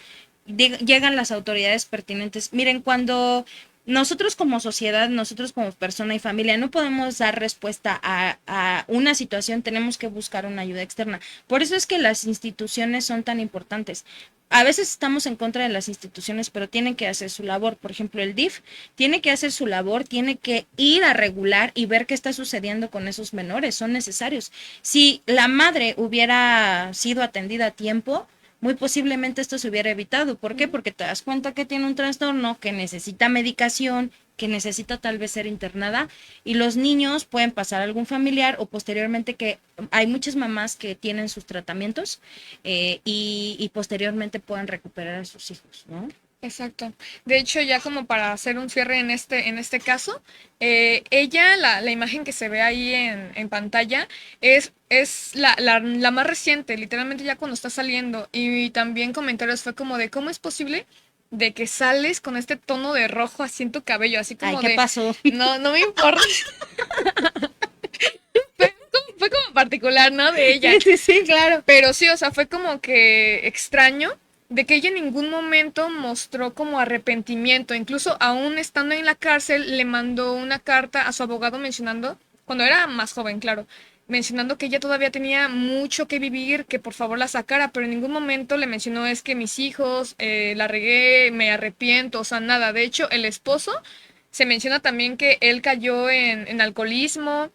llegan las autoridades pertinentes. Miren, cuando nosotros como sociedad, nosotros como persona y familia no podemos dar respuesta a una situación, tenemos que buscar una ayuda externa. Por eso es que las instituciones son tan importantes. A veces estamos en contra de las instituciones, pero tienen que hacer su labor. Por ejemplo, el DIF tiene que hacer su labor, tiene que ir a regular y ver qué está sucediendo con esos menores. Son necesarios. Si la madre hubiera sido atendida a tiempo, muy posiblemente esto se hubiera evitado. ¿Por qué? Porque te das cuenta que tiene un trastorno, que necesita medicación, que necesita tal vez ser internada y los niños pueden pasar a algún familiar o posteriormente que hay muchas mamás que tienen sus tratamientos y posteriormente puedan recuperar a sus hijos, ¿no? Exacto. De hecho, ya como para hacer un cierre en este caso, ella, la imagen que se ve ahí en pantalla, es la más reciente, literalmente ya cuando está saliendo. Y también comentarios fue como de, ¿cómo es posible de que sales con este tono de rojo así en tu cabello? Así Ay, como ¿qué de, pasó? no, no me importa. Fue como particular, ¿no? De ella. Sí, sí, claro. Pero sí, o sea, fue como que extraño de que ella en ningún momento mostró como arrepentimiento. Incluso aún estando en la cárcel, le mandó una carta a su abogado mencionando, cuando era más joven, claro, mencionando que ella todavía tenía mucho que vivir, que por favor la sacara, pero en ningún momento le mencionó es que mis hijos, la regué, me arrepiento, o sea, nada. De hecho, el esposo se menciona también que él cayó en alcoholismo,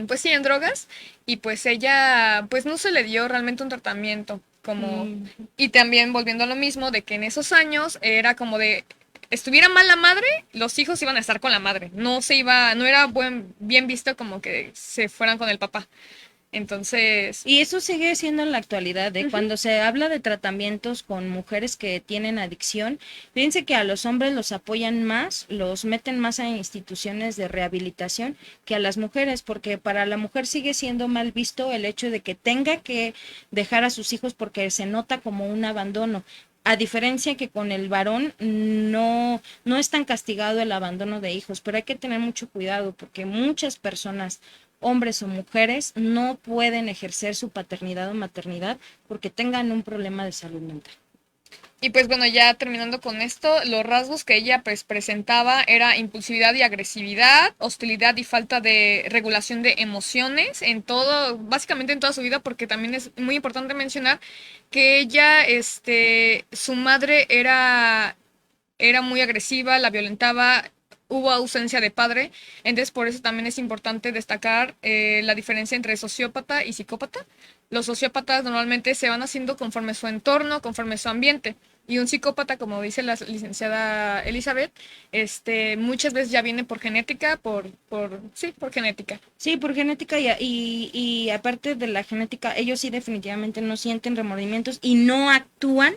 pues sí, en drogas, y pues ella, pues no se le dio realmente un tratamiento, como, Mm. y también volviendo a lo mismo, de que en esos años era como de, estuviera mal la madre, los hijos iban a estar con la madre, no era bien visto como que se fueran con el papá. Entonces, Y eso sigue siendo en la actualidad, ¿eh? ujú, Cuando se habla de tratamientos con mujeres que tienen adicción, fíjense que a los hombres los apoyan más, los meten más a instituciones de rehabilitación que a las mujeres, porque para la mujer sigue siendo mal visto el hecho de que tenga que dejar a sus hijos porque se nota como un abandono. A diferencia que con el varón no es tan castigado el abandono de hijos, pero hay que tener mucho cuidado porque muchas personas, hombres o mujeres, no pueden ejercer su paternidad o maternidad porque tengan un problema de salud mental. y pues bueno, ya terminando con esto, los rasgos que ella pues presentaba era impulsividad y agresividad, hostilidad y falta de regulación de emociones en todo, básicamente en toda su vida, porque también es muy importante mencionar que ella, su madre era muy agresiva, la violentaba, hubo ausencia de padre, entonces por eso también es importante destacar la diferencia entre sociópata y psicópata. Los sociópatas normalmente se van haciendo conforme su entorno, conforme su ambiente. Y un psicópata, como dice la licenciada Elizabeth, muchas veces ya viene por genética, sí, por genética. Sí, por genética y aparte de la genética, ellos sí definitivamente no sienten remordimientos y no actúan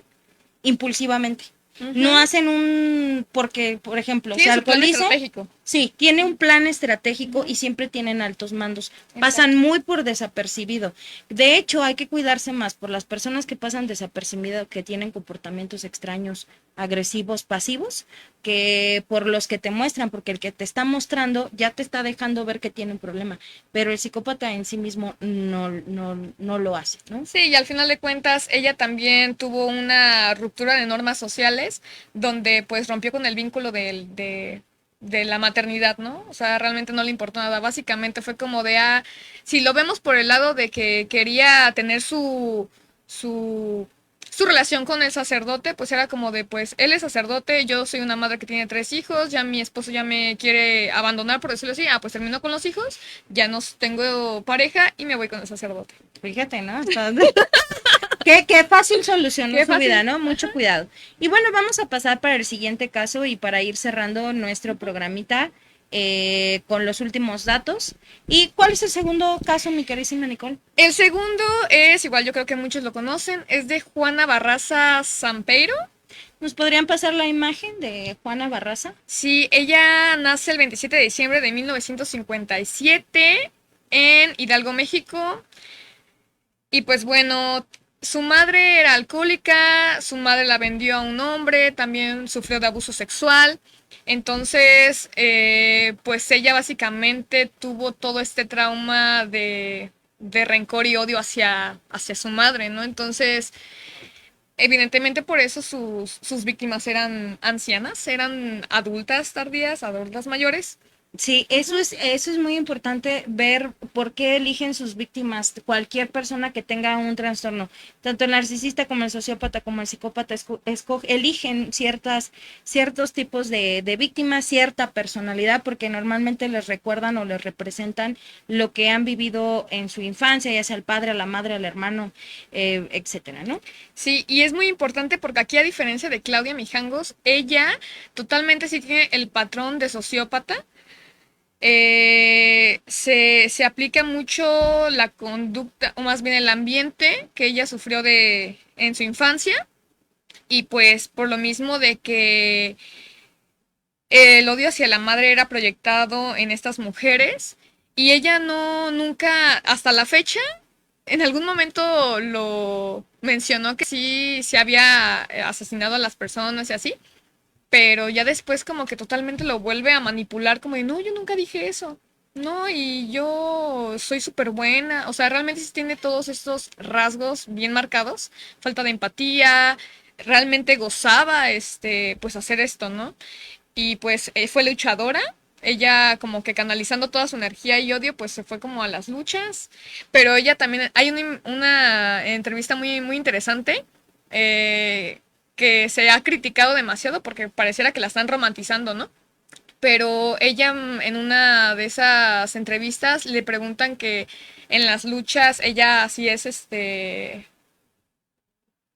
impulsivamente. No Ujú. hacen porque, por ejemplo, se Tiene su plan alcoholizan. estratégico. Sí, tiene un plan estratégico y siempre tienen altos mandos. Pasan Exacto. muy por desapercibido. De hecho, hay que cuidarse más por las personas que pasan desapercibido, que tienen comportamientos extraños, agresivos, pasivos, que por los que te muestran, porque el que te está mostrando ya te está dejando ver que tiene un problema, pero el psicópata en sí mismo no lo hace, ¿no? Sí, y al final de cuentas, ella también tuvo una ruptura de normas sociales, donde pues rompió con el vínculo de la maternidad, ¿no? O sea, realmente no le importó nada. Básicamente fue como si lo vemos por el lado de que quería tener su su relación con el sacerdote, pues era como de, pues, él es sacerdote, yo soy una madre que tiene 3 hijos, ya mi esposo ya me quiere abandonar, por decirlo así, pues termino con los hijos, ya no tengo pareja y me voy con el sacerdote. Fíjate, ¿no? Qué fácil solucionó Qué su fácil. vida, ¿no? Mucho cuidado. Y bueno, vamos a pasar para el siguiente caso y para ir cerrando nuestro programita con los últimos datos. ¿Y cuál es el segundo caso, mi queridísima Nicole? El segundo es, igual yo creo que muchos lo conocen, es de Juana Barraza Sampeiro. ¿Nos podrían pasar la imagen de Juana Barraza? Sí, ella nace el 27 de diciembre de 1957 en Hidalgo, México. Y pues bueno, su madre era alcohólica, su madre la vendió a un hombre, también sufrió de abuso sexual. Entonces, pues ella básicamente tuvo todo este trauma de rencor y odio hacia su madre, ¿no? Entonces, evidentemente por eso sus víctimas eran ancianas, eran adultas tardías, adultas mayores. Sí, eso es muy importante ver por qué eligen sus víctimas. Cualquier persona que tenga un trastorno, tanto el narcisista como el sociópata como el psicópata, eligen ciertos tipos de víctimas, cierta personalidad, porque normalmente les recuerdan o les representan lo que han vivido en su infancia, ya sea el padre, a la madre, al hermano, etcétera, ¿no? Sí, y es muy importante porque aquí, a diferencia de Claudia Mijangos, ella totalmente sí tiene el patrón de sociópata. Se aplica mucho la conducta, o más bien el ambiente que ella sufrió en su infancia, y pues por lo mismo de que el odio hacia la madre era proyectado en estas mujeres, y ella nunca, hasta la fecha, en algún momento lo mencionó que sí se había asesinado a las personas y así, pero ya después como que totalmente lo vuelve a manipular, como de, no, yo nunca dije eso, no, y yo soy súper buena, o sea, realmente sí tiene todos estos rasgos bien marcados, falta de empatía, realmente gozaba, pues hacer esto, ¿no? Y pues fue luchadora, ella como que canalizando toda su energía y odio, pues se fue como a las luchas, pero ella también, hay una entrevista muy, muy interesante, que se ha criticado demasiado porque pareciera que la están romantizando, ¿no? Pero ella, en una de esas entrevistas, le preguntan que en las luchas ella sí es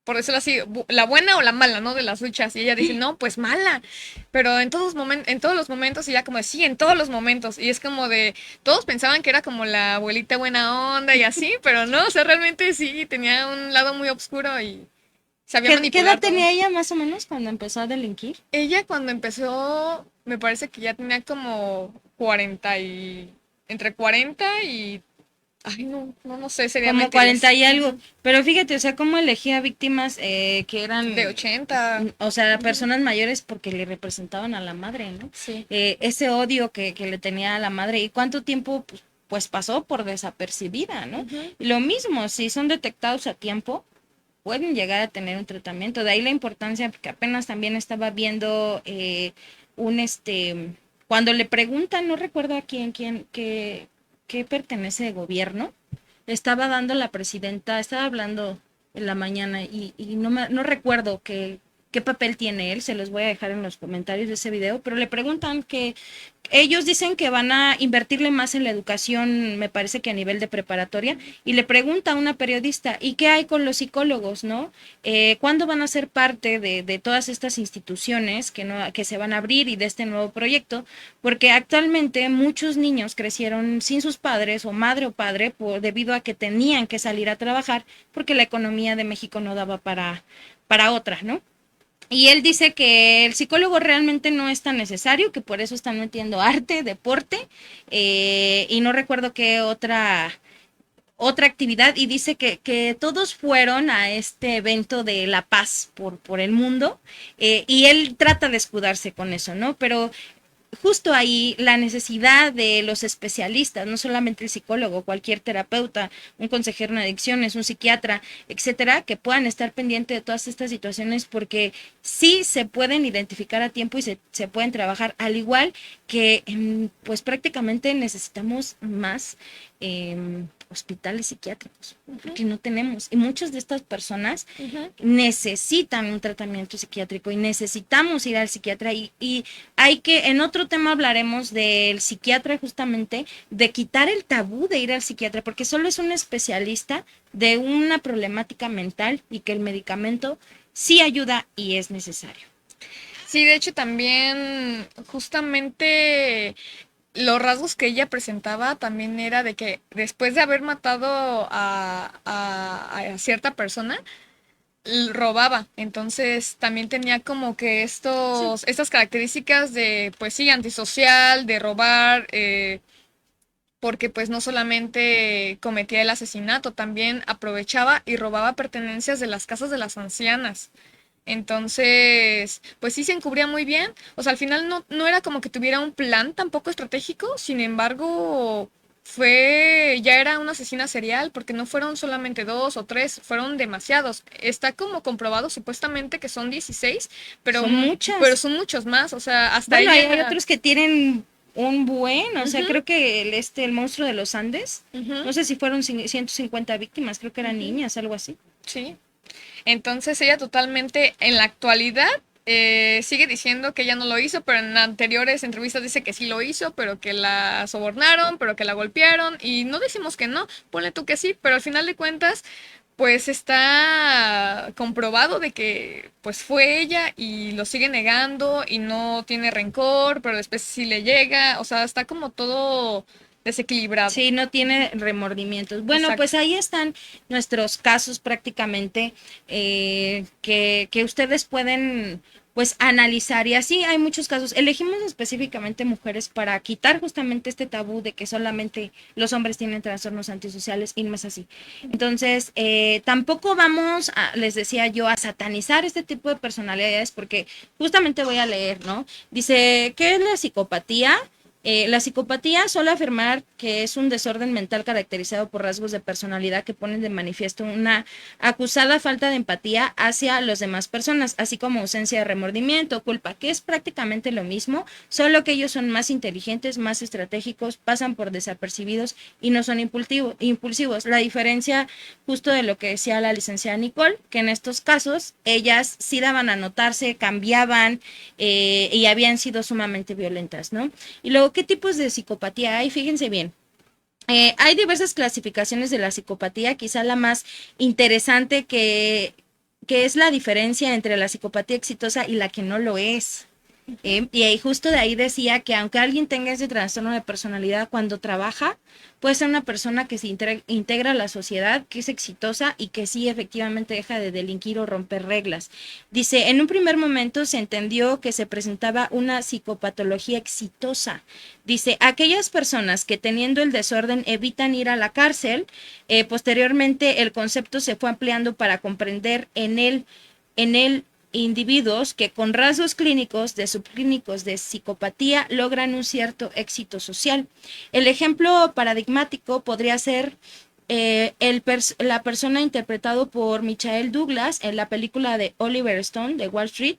por decirlo así, la buena o la mala, ¿no? De las luchas. Y ella dice, no, pues mala. Pero en todos los momentos, y ella como de, sí, en todos los momentos. Y es como de, todos pensaban que era como la abuelita buena onda y así, pero no, o sea, realmente sí, tenía un lado muy oscuro y sabía ¿Qué manipular edad todo. tenía ella más o menos cuando empezó a delinquir? Ella cuando empezó, me parece que ya tenía como 40 entre 40 y, ay, no sé, sería Como mentirles. 40 y algo. Pero fíjate, o sea, cómo elegía víctimas que eran, De 80. o sea, personas mayores porque le representaban a la madre, ¿no? Sí. Ese odio que le tenía a la madre. ¿Y cuánto tiempo, pues pasó por desapercibida, ¿no? Ujú. Y lo mismo, si son detectados a tiempo, pueden llegar a tener un tratamiento. De ahí la importancia, porque apenas también estaba viendo un, cuando le preguntan, no recuerdo a qué pertenece de gobierno, estaba dando la presidenta, estaba hablando en la mañana y no recuerdo qué papel tiene él, se los voy a dejar en los comentarios de ese video, pero le preguntan que ellos dicen que van a invertirle más en la educación, me parece que a nivel de preparatoria, y le pregunta a una periodista, ¿y qué hay con los psicólogos, no? ¿Cuándo van a ser parte de todas estas instituciones que se van a abrir y de este nuevo proyecto? Porque actualmente muchos niños crecieron sin sus padres, o madre o padre, debido a que tenían que salir a trabajar, porque la economía de México no daba para otras, ¿no? Y él dice que el psicólogo realmente no es tan necesario, que por eso están metiendo arte, deporte, y no recuerdo qué otra actividad, y dice que todos fueron a este evento de la paz por el mundo, y él trata de escudarse con eso, ¿no? Pero justo ahí la necesidad de los especialistas, no solamente el psicólogo, cualquier terapeuta, un consejero en adicciones, un psiquiatra, etcétera, que puedan estar pendientes de todas estas situaciones porque sí se pueden identificar a tiempo y se pueden trabajar, al igual que pues prácticamente necesitamos más hospitales psiquiátricos, porque no tenemos. Y muchas de estas personas Ujú. necesitan un tratamiento psiquiátrico y necesitamos ir al psiquiatra y hay que, en otro tema hablaremos del psiquiatra justamente, de quitar el tabú de ir al psiquiatra, porque solo es un especialista de una problemática mental y que el medicamento sí ayuda y es necesario. Sí, de hecho también justamente los rasgos que ella presentaba también era de que después de haber matado a cierta persona, robaba. Entonces también tenía como que estas características de, pues sí, antisocial, de robar, porque pues no solamente cometía el asesinato, también aprovechaba y robaba pertenencias de las casas de las ancianas. Entonces, pues sí se encubría muy bien. O sea, al final no era como que tuviera un plan tampoco estratégico, sin embargo, ya era una asesina serial, porque no fueron solamente 2 o 3, fueron demasiados. Está como comprobado supuestamente que son 16, Son pero muchas. son muchos más. O sea, hasta Bueno, hay ella. otros que tienen un buen, o sea, Ujú, creo que el monstruo de los Andes, ujú, no sé si fueron 150 víctimas, creo que eran ujú, niñas, algo así. sí. Entonces ella totalmente en la actualidad sigue diciendo que ella no lo hizo, pero en anteriores entrevistas dice que sí lo hizo, pero que la sobornaron, pero que la golpearon y no decimos que no, ponle tú que sí, pero al final de cuentas pues está comprobado de que pues fue ella y lo sigue negando y no tiene rencor, pero después sí le llega, o sea, está como todo desequilibrado. Sí, no tiene remordimientos. Bueno, Exacto. pues ahí están nuestros casos prácticamente que ustedes pueden pues analizar y así hay muchos casos. Elegimos específicamente mujeres para quitar justamente este tabú de que solamente los hombres tienen trastornos antisociales y no es así. Entonces, tampoco vamos a, les decía yo, a satanizar este tipo de personalidades porque justamente voy a leer, ¿no? Dice, ¿qué es la psicopatía? La psicopatía suele afirmar que es un desorden mental caracterizado por rasgos de personalidad que ponen de manifiesto una acusada falta de empatía hacia las demás personas, así como ausencia de remordimiento, culpa, que es prácticamente lo mismo, solo que ellos son más inteligentes, más estratégicos, pasan por desapercibidos y no son impulsivos. La diferencia justo de lo que decía la licenciada Nicole, que en estos casos ellas sí daban a notarse, cambiaban y habían sido sumamente violentas, ¿no? Y luego, ¿qué tipos de psicopatía hay? Fíjense bien. Hay diversas clasificaciones de la psicopatía, quizá la más interesante que es la diferencia entre la psicopatía exitosa y la que no lo es. Y ahí justo de ahí decía que aunque alguien tenga ese trastorno de personalidad cuando trabaja, puede ser una persona que se integra a la sociedad, que es exitosa y que sí efectivamente deja de delinquir o romper reglas. Dice, en un primer momento se entendió que se presentaba una psicopatología exitosa. Dice, aquellas personas que teniendo el desorden evitan ir a la cárcel, posteriormente el concepto se fue ampliando para comprender en él individuos que con rasgos clínicos de subclínicos de psicopatía logran un cierto éxito social. El ejemplo paradigmático podría ser la persona interpretado por Michael Douglas en la película de Oliver Stone de Wall Street,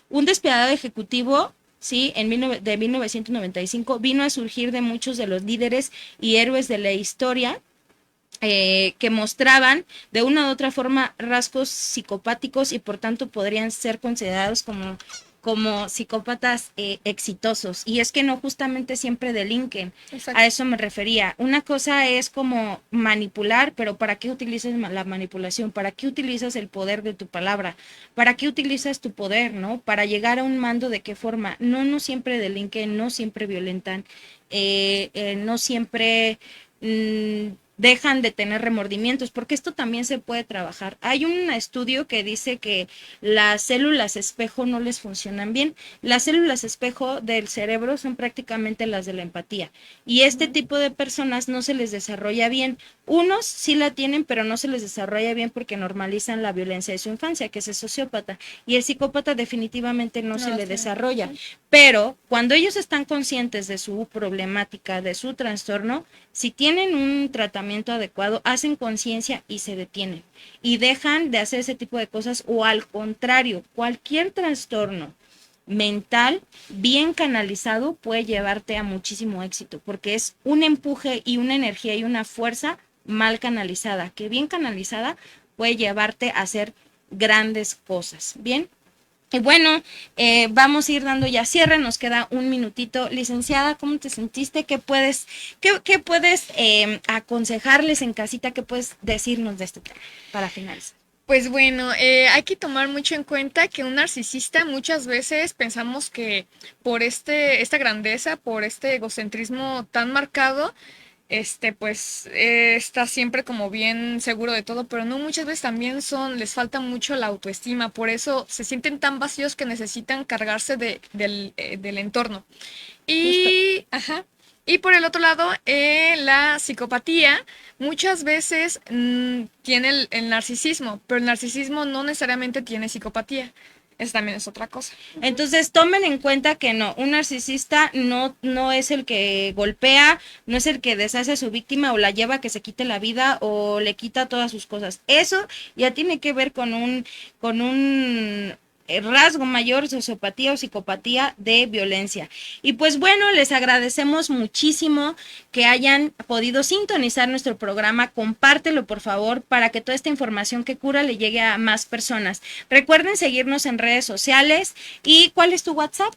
un despiadado ejecutivo. Sí, de 1995 vino a surgir de muchos de los líderes y héroes de la historia que mostraban de una u otra forma rasgos psicopáticos y por tanto podrían ser considerados como psicópatas exitosos. Y es que no justamente siempre delinquen. Exacto. A eso me refería. Una cosa es como manipular, pero ¿para qué utilizas la manipulación? ¿Para qué utilizas el poder de tu palabra? ¿Para qué utilizas tu poder, no? Para llegar a un mando, ¿de qué forma? No siempre delinquen, no siempre violentan, no siempre dejan de tener remordimientos, porque esto también se puede trabajar. Hay un estudio que dice que las células espejo no les funcionan bien. Las células espejo del cerebro son prácticamente las de la empatía y este tipo de personas no se les desarrolla bien. Unos sí la tienen, pero no se les desarrolla bien porque normalizan la violencia de su infancia, que es el sociópata, y el psicópata definitivamente no se le desarrolla. Pero cuando ellos están conscientes de su problemática, de su trastorno, si tienen un tratamiento adecuado, hacen conciencia y se detienen y dejan de hacer ese tipo de cosas o al contrario, cualquier trastorno mental bien canalizado puede llevarte a muchísimo éxito porque es un empuje y una energía y una fuerza mal canalizada, que bien canalizada puede llevarte a hacer grandes cosas. Bien. Y bueno, vamos a ir dando ya cierre, nos queda un minutito. Licenciada, ¿cómo te sentiste? ¿Qué puedes aconsejarles en casita? ¿Qué puedes decirnos de este tema para finalizar? Pues bueno, hay que tomar mucho en cuenta que un narcisista muchas veces pensamos que por esta grandeza, por este egocentrismo tan marcado, pues está siempre como bien seguro de todo, pero no, muchas veces también les falta mucho la autoestima, por eso se sienten tan vacíos que necesitan cargarse del entorno. Y, ajá, y por el otro lado, la psicopatía muchas veces tiene el narcisismo, pero el narcisismo no necesariamente tiene psicopatía. Eso también es otra cosa. Entonces tomen en cuenta que no, un narcisista no es el que golpea, no es el que deshace a su víctima o la lleva a que se quite la vida o le quita todas sus cosas. Eso ya tiene que ver con un rasgo mayor, sociopatía o psicopatía de violencia. Y pues bueno, les agradecemos muchísimo que hayan podido sintonizar nuestro programa. Compártelo, por favor, para que toda esta información que cura le llegue a más personas. Recuerden seguirnos en redes sociales. ¿Y cuál es tu WhatsApp?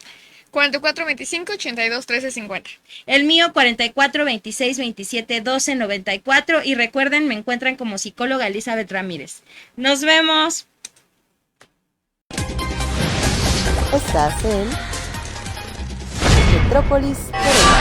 44 25 82 13 50. El mío 44 26 27 12 94. Y recuerden, me encuentran como psicóloga Elizabeth Ramírez. Nos vemos. Estás en Metrópolis Corea.